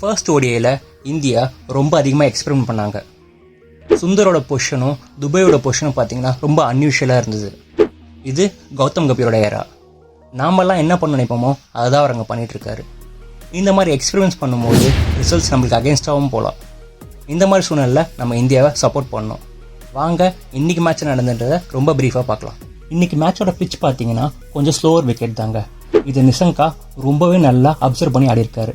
First ஓடிஐயில் India ரொம்ப அதிகமாக experiment பண்ணாங்க. சுந்தரோட பொசிஷனும் துபையோட பொசிஷனும் பார்த்தீங்கன்னா ரொம்ப அன்யூஷுவலாக இருந்தது. இது கௌதம் கம்பீரோட ஏரா. நாமெல்லாம் என்ன பண்ண நினைப்போமோ அதுதான் அவர் அங்கே பண்ணிகிட்ருக்காரு. இந்த மாதிரி எக்ஸ்பெரிமெண்ட்ஸ் பண்ணும்போது ரிசல்ட்ஸ் நம்மளுக்கு அகேன்ஸ்டாகவும் போகலாம். இந்த மாதிரி சூழ்நிலையில் நம்ம இந்தியாவை சப்போர்ட் பண்ணணும். வாங்க இன்றைக்கி மேட்ச் நடந்துன்றதை ரொம்ப ப்ரீஃபாக பார்க்கலாம். இன்றைக்கி மேட்சோட பிச் பார்த்தீங்கன்னா கொஞ்சம் ஸ்லோவர் விக்கெட் தாங்க. இது நிசங்கா ரொம்பவே நல்லா அப்சர்வ் பண்ணி ஆடிருக்காரு.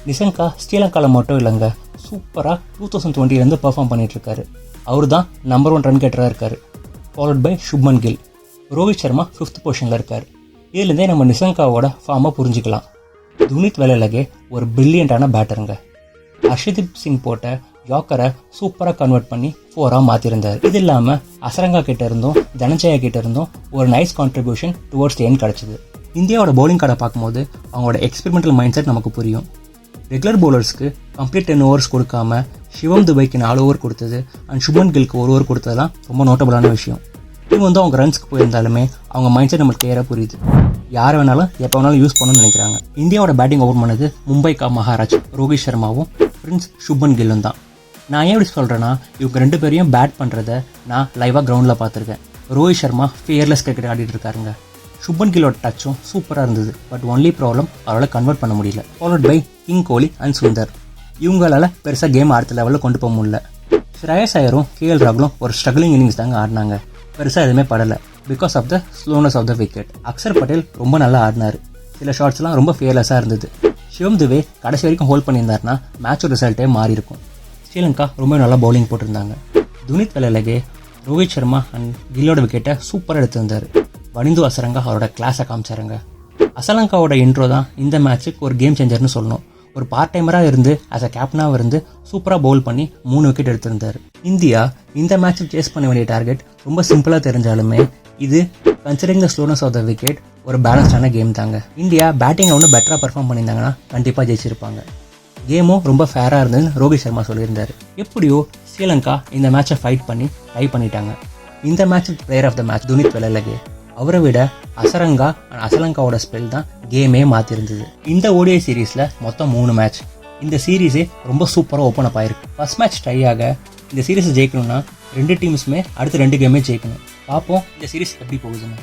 நிசங்கா ஸ்ரீலங்காவில் மட்டும் இல்லைங்க, சூப்பராக 2020 பெர்ஃபார்ம் பண்ணிகிட்ருக்காரு. அவர் தான் நம்பர் 1 ரன் கேட்டராக இருக்கார். Followed by Shubman Gill. Rohit Sharma 5th பொசிஷனில் இருக்கார். இதுலேருந்தே நம்ம நிசங்காவோட ஃபார்மை புரிஞ்சுக்கலாம். துனித் வெலலகே ஒரு பிரில்லியண்டான பேட்டருங்க. ஹர்ஷதீப் சிங் போட்ட யாக்கரை சூப்பராக கன்வெர்ட் பண்ணி 4ஆக மாற்றிருந்தார். இது இல்லாமல் அசரங்கா கிட்ட இருந்தும் தனஞ்சயா கிட்ட இருந்தும் ஒரு nice contribution towards the end கிடச்சிது. இந்தியாவோட பவுலிங் கார்டை பார்க்கும்போது அவங்களோட எக்ஸ்பெரிமெண்டல் மைண்ட் செட் நமக்கு புரியும். ரெகுலர் பவுலர்ஸ்க்கு கம்ப்ளீட் 10 overs கொடுக்காம சிவம் துபைக்கு 4 over கொடுத்தது அண்ட் சுப்மன் கில்க்கு 1 over கொடுத்ததுலாம் ரொம்ப நோட்டபுளான விஷயம். இவங்க அவங்க ரன்ஸ்க்கு போயிருந்தாலுமே அவங்க மைண்ட் செட் நம்மளுக்கு கிளியராக புரியுது. யார் வேணாலும் எப்போ வேணாலும் யூஸ் பண்ணணும்னு நினைக்கிறாங்க. இந்தியாவோட பேட்டிங் ஓப்பன் பண்ணது மும்பை கா மகாராஜ் ரோஹித் சர்மாவும் பிரின்ஸ் சுப்மன் கில்லும் தான். நான் ஏன் இப்படி சொல்கிறேன்னா, இவங்க 2 பேரையும் பேட் பண்ணுறதை நான் லைவாக கிரவுண்டில் பார்த்துருக்கேன். ரோஹித் சர்மா ஃபியர்லெஸ் கிரிக்கெட் ஆடிட்டு இருக்காருங்க. சுப்மன் கில்லோட டச்சும் சூப்பராக இருந்தது. பட் ஒன்லி ப்ராப்ளம் அவரால் கன்வெர்ட் பண்ண முடியல. Followed by King Kohli and Sundar. இவங்களால் பெருசாக கேம் அடுத்த லெவலில் கொண்டு போக முடியல. ஸ்ரேயஸ் ஐயரும் KL ராகுலும் ஒரு ஸ்ட்ரகிளிங் இன்னிங்ஸ் தாங்க ஆடினாங்க. பெருசாக எதுவுமே படலை because of the slowness of the wicket. Axar Patel ரொம்ப நல்லா ஆடினார். சில ஷாட்ஸ்லாம் ரொம்ப ஃபியர்லெஸ்ஸாக இருந்தது. சிவம் துபே கடைசி வரைக்கும் ஹோல்ட் பண்ணியிருந்தாருன்னா மேட்சோட ரிசல்ட்டே மாறி இருக்கும். ஸ்ரீலங்கா ரொம்ப நல்லா பவுலிங் போட்டிருந்தாங்க. துனித் வெலலகே ரோஹித் சர்மா அண்ட் கில்லோட விக்கெட்டை சூப்பராக எடுத்திருந்தார். வனிந்து அசரங்கா அவரோட கிளாஸை காமிச்சாருங்க. அசலங்காவோட இன்ட்ரோ தான் இந்த மேட்சுக்கு ஒரு கேம் சேஞ்சர்னு சொல்லணும். ஒரு பார்ட் டைமராக இருந்து ஆஸ் அ கேப்டனாக இருந்து சூப்பராக பவுல் பண்ணி 3 விக்கெட் எடுத்திருந்தார். இந்தியா இந்த மேட்ச்சில் சேஸ் பண்ண வேண்டிய டார்கெட் ரொம்ப சிம்பிளாக தெரிஞ்சாலுமே இது considering the slowness of the wicket ஒரு பேலன்ஸ்டான கேம் தாங்க. இந்தியா பேட்டிங்கை ஒன்று பெட்டராக பெர்ஃபார்ம் பண்ணியிருந்தாங்கன்னா கண்டிப்பாக ஜெயிச்சிருப்பாங்க. கேமும் ரொம்ப ஃபேராக இருந்ததுன்னு ரோஹித் சர்மா சொல்லியிருந்தார். எப்படியோ ஸ்ரீலங்கா இந்த மேட்சை ஃபைட் பண்ணி டை பண்ணிட்டாங்க. இந்த match player of the match Dunith Wellalage. அவரை விட அசரங்கா அண்ட் அசலங்காவோட ஸ்பெல் தான் கேமே மாற்றிருந்தது. இந்த ODI சீரீஸில் மொத்தம் 3 மேட்ச். இந்த சீரீஸே ரொம்ப சூப்பராக ஓப்பன் அப் ஆயிருக்கு. ஃபர்ஸ்ட் மேட்ச் ட்ரை ஆக இந்த சீரீஸை ஜெயிக்கணும்னா 2 டீம்ஸுமே அடுத்த 2 கேமே ஜெயிக்கணும். பார்ப்போம் இந்த சீரீஸ் எப்படி போகுதுன்னு.